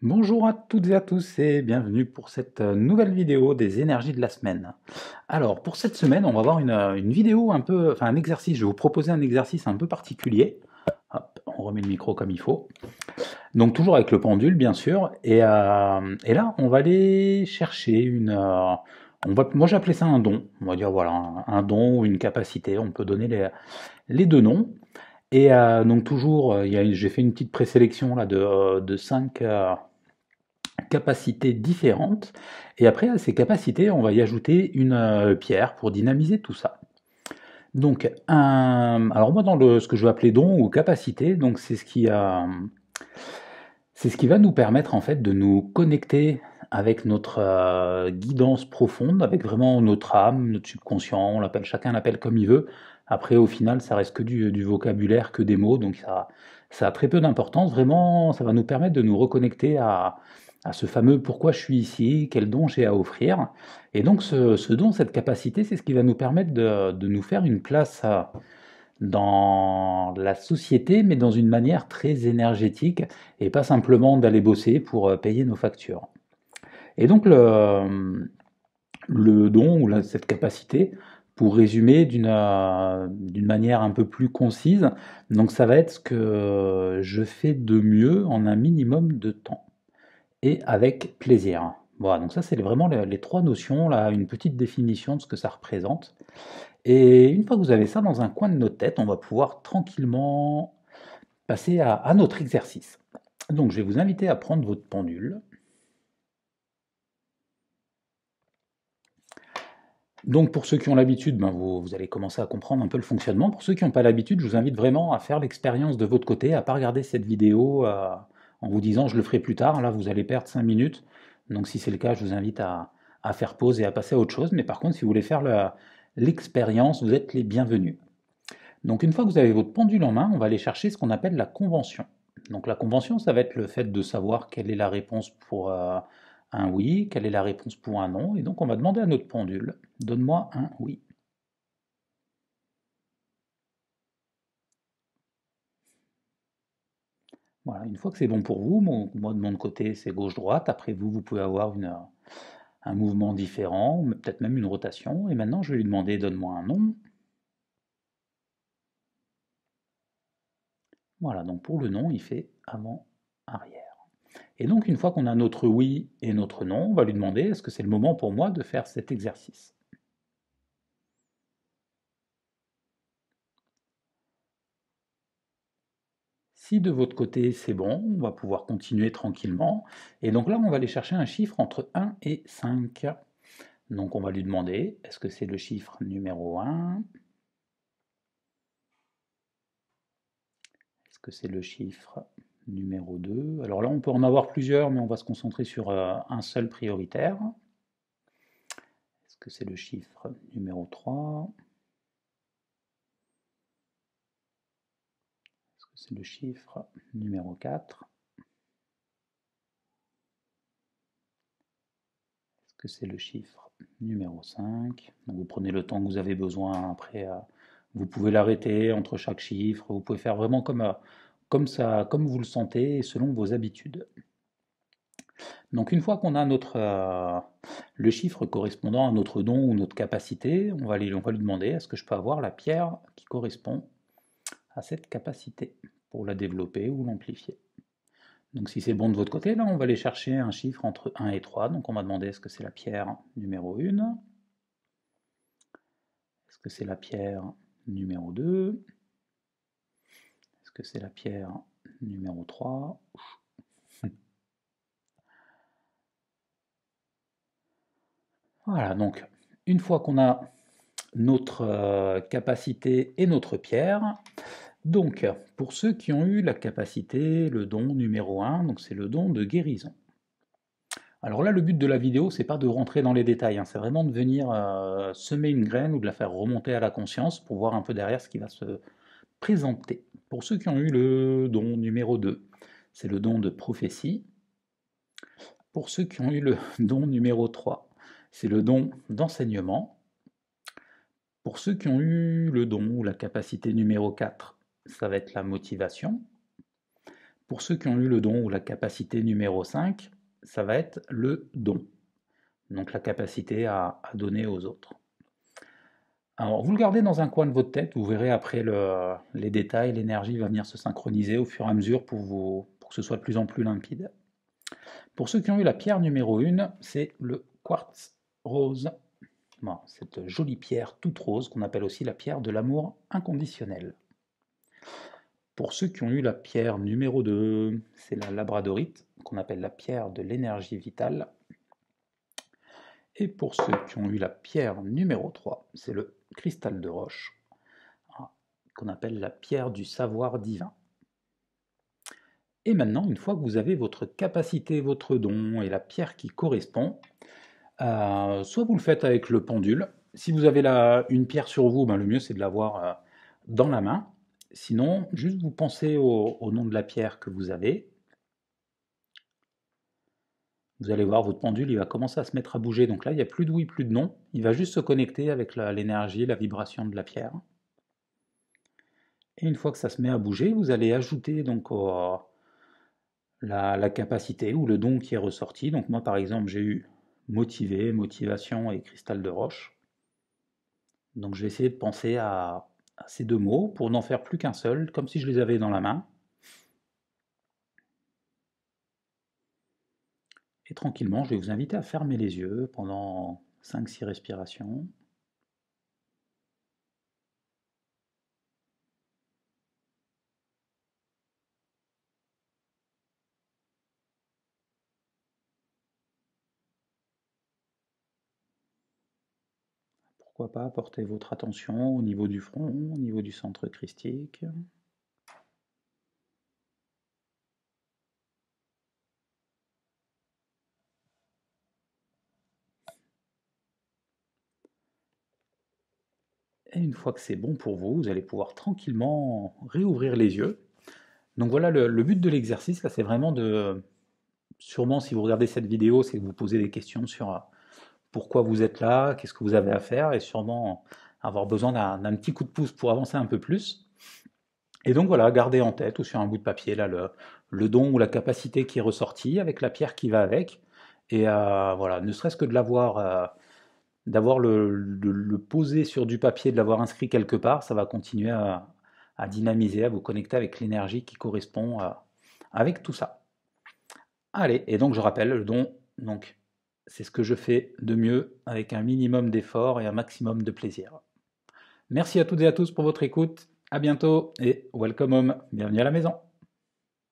Bonjour à toutes et à tous et bienvenue pour cette nouvelle vidéo des énergies de la semaine. Alors pour cette semaine, on va voir une vidéo un peu, enfin un exercice, je vais vous proposer un exercice un peu particulier. Hop, on remet le micro comme il faut. Donc toujours avec le pendule bien sûr. Et là, on va aller chercher moi j'ai appelé ça un don. On va dire voilà, un don ou une capacité. On peut donner les deux noms. Donc toujours, j'ai fait une petite présélection là de 5 capacités différentes. Et après, à ces capacités, on va y ajouter une pierre pour dynamiser tout ça. Donc, alors moi, ce que je vais appeler don ou capacité, donc c'est ce qui va nous permettre en fait de nous connecter avec notre guidance profonde, avec vraiment notre âme, notre subconscient. Chacun l'appelle comme il veut. Après, au final, ça reste que du vocabulaire, que des mots, donc ça a très peu d'importance. Vraiment, ça va nous permettre de nous reconnecter à ce fameux pourquoi je suis ici, quel don j'ai à offrir. Et donc, ce don, cette capacité, c'est ce qui va nous permettre de nous faire une place dans la société, mais dans une manière très énergétique, et pas simplement d'aller bosser pour payer nos factures. Et donc le don ou cette capacité, pour résumer d'une manière un peu plus concise, donc ça va être ce que je fais de mieux en un minimum de temps et avec plaisir. Voilà, donc ça c'est vraiment les trois notions, là, une petite définition de ce que ça représente. Et une fois que vous avez ça dans un coin de notre tête, on va pouvoir tranquillement passer à notre exercice. Donc je vais vous inviter à prendre votre pendule. Donc pour ceux qui ont l'habitude, vous allez commencer à comprendre un peu le fonctionnement. Pour ceux qui n'ont pas l'habitude, je vous invite vraiment à faire l'expérience de votre côté, à ne pas regarder cette vidéo en vous disant je le ferai plus tard. Là, vous allez perdre 5 minutes. Donc si c'est le cas, je vous invite à faire pause et à passer à autre chose. Mais par contre, si vous voulez faire l'expérience, vous êtes les bienvenus. Donc une fois que vous avez votre pendule en main, on va aller chercher ce qu'on appelle la convention. Donc la convention, ça va être le fait de savoir quelle est la réponse pour un oui, quelle est la réponse pour un non. Et donc on va demander à notre pendule, donne-moi un oui. Voilà, une fois que c'est bon pour vous, moi de mon côté c'est gauche-droite, après vous, vous pouvez avoir un mouvement différent, ou peut-être même une rotation. Et maintenant je vais lui demander, donne-moi un non. Voilà, donc pour le non, il fait avant, arrière. Et donc, une fois qu'on a notre oui et notre non, on va lui demander est-ce que c'est le moment pour moi de faire cet exercice. Si de votre côté c'est bon, on va pouvoir continuer tranquillement. Et donc là, on va aller chercher un chiffre entre 1 et 5. Donc on va lui demander est-ce que c'est le chiffre numéro 1? Est-ce que c'est le chiffre numéro 2? Alors là, on peut en avoir plusieurs, mais on va se concentrer sur un seul prioritaire. Est-ce que c'est le chiffre numéro 3? Est-ce que c'est le chiffre numéro 4? Est-ce que c'est le chiffre numéro 5? Donc vous prenez le temps que vous avez besoin. Après, vous pouvez l'arrêter entre chaque chiffre. Vous pouvez faire vraiment comme ça, comme vous le sentez et selon vos habitudes. Donc une fois qu'on a le chiffre correspondant à notre don ou notre capacité, on va lui demander est-ce que je peux avoir la pierre qui correspond à cette capacité pour la développer ou l'amplifier. Donc si c'est bon de votre côté, là on va aller chercher un chiffre entre 1 et 3. Donc on va demander est-ce que c'est la pierre numéro 1? Est-ce que c'est la pierre numéro 2? Est-ce que c'est la pierre numéro 3? Voilà, donc une fois qu'on a notre capacité et notre pierre, donc pour ceux qui ont eu la capacité, le don numéro 1, donc c'est le don de guérison. Alors là, le but de la vidéo, c'est pas de rentrer dans les détails, hein, c'est vraiment de venir semer une graine ou de la faire remonter à la conscience pour voir un peu derrière ce qui va se présenter. Pour ceux qui ont eu le don numéro 2, c'est le don de prophétie. Pour ceux qui ont eu le don numéro 3, c'est le don d'enseignement. Pour ceux qui ont eu le don ou la capacité numéro 4, ça va être la motivation. Pour ceux qui ont eu le don ou la capacité numéro 5, ça va être le don, donc la capacité à donner aux autres. Alors, vous le gardez dans un coin de votre tête, vous verrez après les détails, l'énergie va venir se synchroniser au fur et à mesure pour que ce soit de plus en plus limpide. Pour ceux qui ont eu la pierre numéro 1, c'est le quartz rose. Bon, cette jolie pierre toute rose qu'on appelle aussi la pierre de l'amour inconditionnel. Pour ceux qui ont eu la pierre numéro 2, c'est la labradorite, qu'on appelle la pierre de l'énergie vitale. Et pour ceux qui ont eu la pierre numéro 3, c'est le cristal de roche, qu'on appelle la pierre du savoir divin. Et maintenant, une fois que vous avez votre capacité, votre don et la pierre qui correspond, soit vous le faites avec le pendule. Si vous avez une pierre sur vous, ben le mieux c'est de l'avoir dans la main. Sinon, juste vous pensez au nom de la pierre que vous avez. Vous allez voir, votre pendule, il va commencer à se mettre à bouger. Donc là, il n'y a plus de oui, plus de non. Il va juste se connecter avec l'énergie, la vibration de la pierre. Et une fois que ça se met à bouger, vous allez ajouter donc la capacité ou le don qui est ressorti. Donc moi, par exemple, j'ai eu motivé, motivation et cristal de roche. Donc je vais essayer de penser à ces deux mots pour n'en faire plus qu'un seul, comme si je les avais dans la main. Et tranquillement, je vais vous inviter à fermer les yeux pendant 5-6 respirations. Pourquoi pas porter votre attention au niveau du front, au niveau du centre christique. Et une fois que c'est bon pour vous, vous allez pouvoir tranquillement réouvrir les yeux. Donc voilà, le but de l'exercice, là, c'est vraiment de... Sûrement, si vous regardez cette vidéo, c'est que vous posez des questions sur pourquoi vous êtes là, qu'est-ce que vous avez à faire, et sûrement avoir besoin d'un petit coup de pouce pour avancer un peu plus. Et donc voilà, gardez en tête ou sur un bout de papier là le don ou la capacité qui est ressorti avec la pierre qui va avec. Et voilà, ne serait-ce que de d'avoir le poser sur du papier, de l'avoir inscrit quelque part, ça va continuer à dynamiser, à vous connecter avec l'énergie qui correspond avec tout ça. Allez, et donc je rappelle, le don, donc c'est ce que je fais de mieux avec un minimum d'effort et un maximum de plaisir. Merci à toutes et à tous pour votre écoute. À bientôt et welcome home. Bienvenue à la maison.